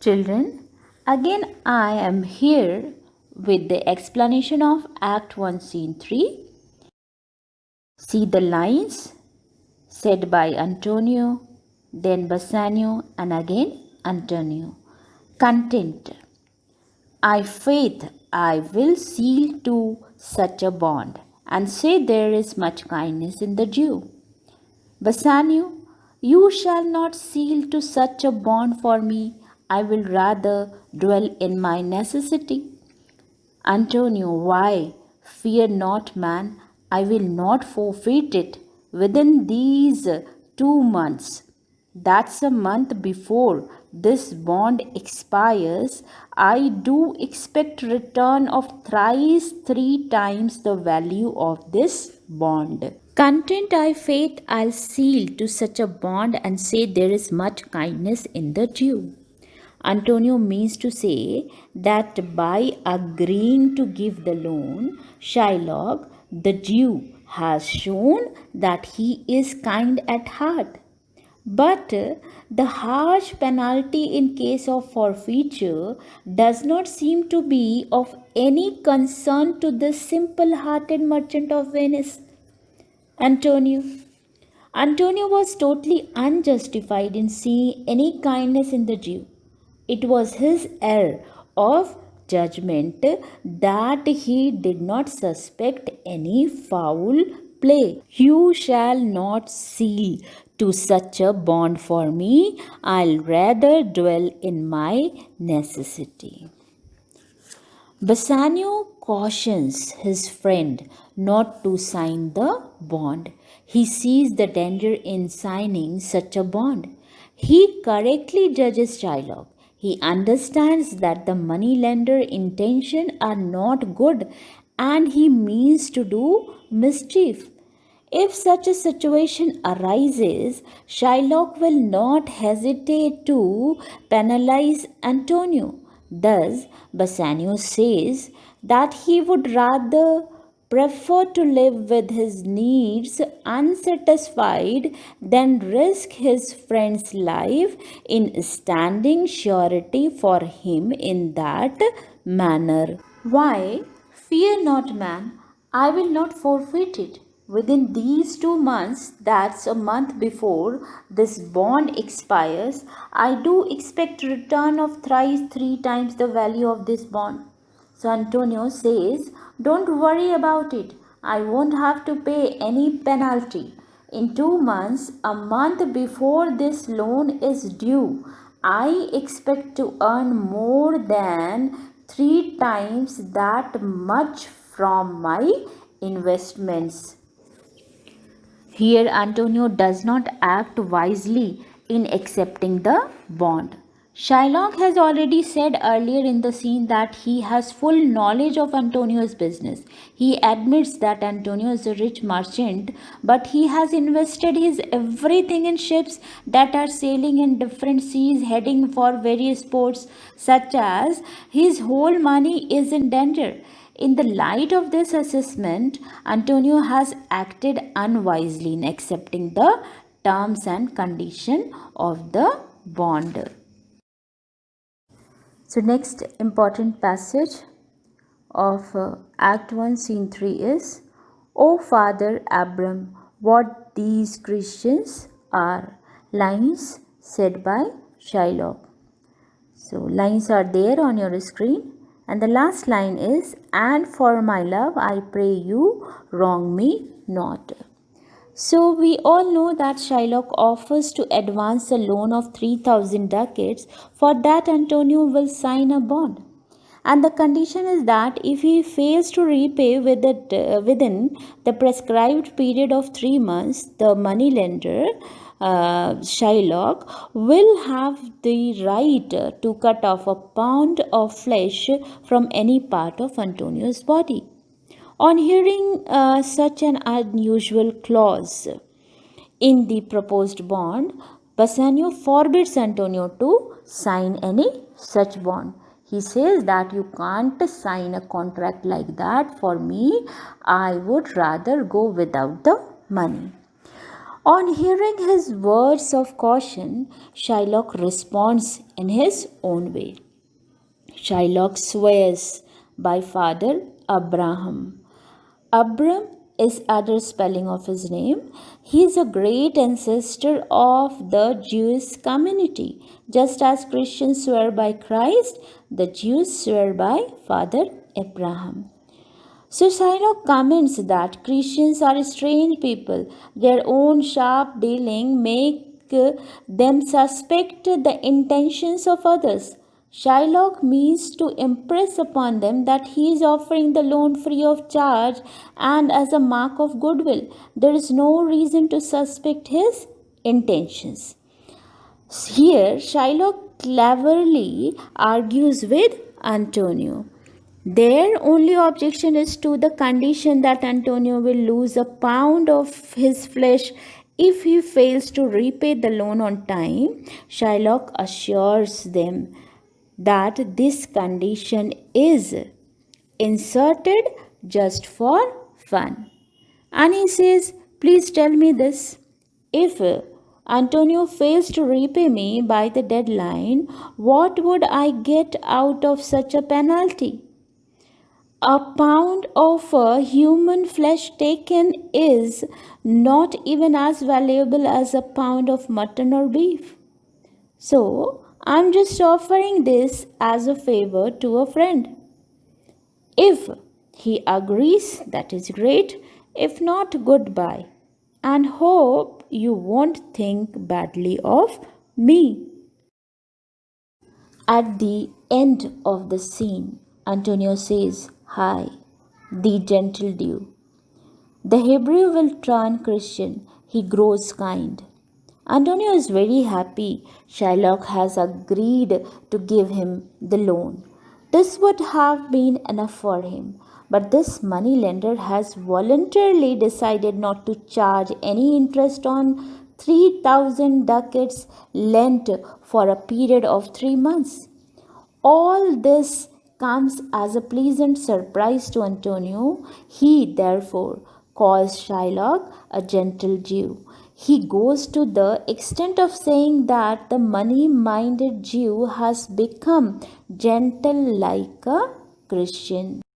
Children, again I am here with the explanation of Act 1, Scene 3. See the lines said by Antonio, then Bassanio, and again Antonio. Content. I faith I will seal to such a bond, and say there is much kindness in the Jew. Bassanio, you shall not seal to such a bond for me, I will rather dwell in my necessity. Antonio, why? Fear not, man, I will not forfeit it within these 2 months. That's a month before this bond expires. I do expect return of thrice 3 times the value of this bond. Content I faith I'll seal to such a bond and say there is much kindness in the Jew. Antonio means to say that by agreeing to give the loan, Shylock, the Jew, has shown that he is kind at heart. But the harsh penalty in case of forfeiture does not seem to be of any concern to the simple hearted merchant of Venice, Antonio. Antonio was totally unjustified in seeing any kindness in the Jew. It was his error of judgment that he did not suspect any foul play. You shall not seal to such a bond for me. I'll rather dwell in my necessity. Bassanio cautions his friend not to sign the bond. He sees the danger in signing such a bond. He correctly judges Shylock. He understands that the moneylender intentions are not good and he means to do mischief. If such a situation arises, Shylock will not hesitate to penalize Antonio. Thus, Bassanio says that he would rather prefer to live with his needs unsatisfied than risk his friend's life in standing surety for him in that manner. Why? Fear not, man, I will not forfeit it. Within these 2 months, that's a month before this bond expires, I do expect return of thrice 3 times the value of this bond. So Antonio says, don't worry about it. I won't have to pay any penalty. In 2 months, a month before this loan is due, I expect to earn more than 3 times that much from my investments. Here, Antonio does not act wisely in accepting the bond. Shylock has already said earlier in the scene that he has full knowledge of Antonio's business. He admits that Antonio is a rich merchant, but he has invested his everything in ships that are sailing in different seas, heading for various ports, such as his whole money is in danger. In the light of this assessment, Antonio has acted unwisely in accepting the terms and condition of the bond. So next important passage of Act 1, Scene 3 is, O Father Abram, what these Christians are. Lines said by Shylock. So lines are there on your screen. And the last line is, and for my love, I pray you, wrong me not. So we all know that Shylock offers to advance a loan of 3,000 ducats. For that, Antonio will sign a bond. And the condition is that if he fails to repay within the prescribed period of 3 months, the moneylender, Shylock, will have the right to cut off a pound of flesh from any part of Antonio's body. On hearing such an unusual clause in the proposed bond, Bassanio forbids Antonio to sign any such bond. He says that you can't sign a contract like that for me. I would rather go without the money. On hearing his words of caution, Shylock responds in his own way. Shylock swears by Father Abraham. Abram is other spelling of his name. He is a great ancestor of the Jewish community. Just as Christians swear by Christ, the Jews swear by Father Abraham. So Shylock comments that Christians are strange people. Their own sharp dealing make them suspect the intentions of others. Shylock means to impress upon them that he is offering the loan free of charge and as a mark of goodwill. There is no reason to suspect his intentions. Here, Shylock cleverly argues with Antonio. Their only objection is to the condition that Antonio will lose a pound of his flesh if he fails to repay the loan on time. Shylock assures them that this condition is inserted just for fun. And he says, please tell me this. If Antonio fails to repay me by the deadline, what would I get out of such a penalty? A pound of human flesh taken is not even as valuable as a pound of mutton or beef. So, I'm just offering this as a favor to a friend. If he agrees, that is great. If not, goodbye. And hope you won't think badly of me. At the end of the scene, Antonio says, "Hi, the gentle dew." The Hebrew will turn Christian. He grows kind. Antonio is very happy. Shylock has agreed to give him the loan. This would have been enough for him. But this moneylender has voluntarily decided not to charge any interest on 3,000 ducats lent for a period of 3 months. All this comes as a pleasant surprise to Antonio. He therefore calls Shylock a gentle Jew. He goes to the extent of saying that the money minded Jew has become gentle like a Christian.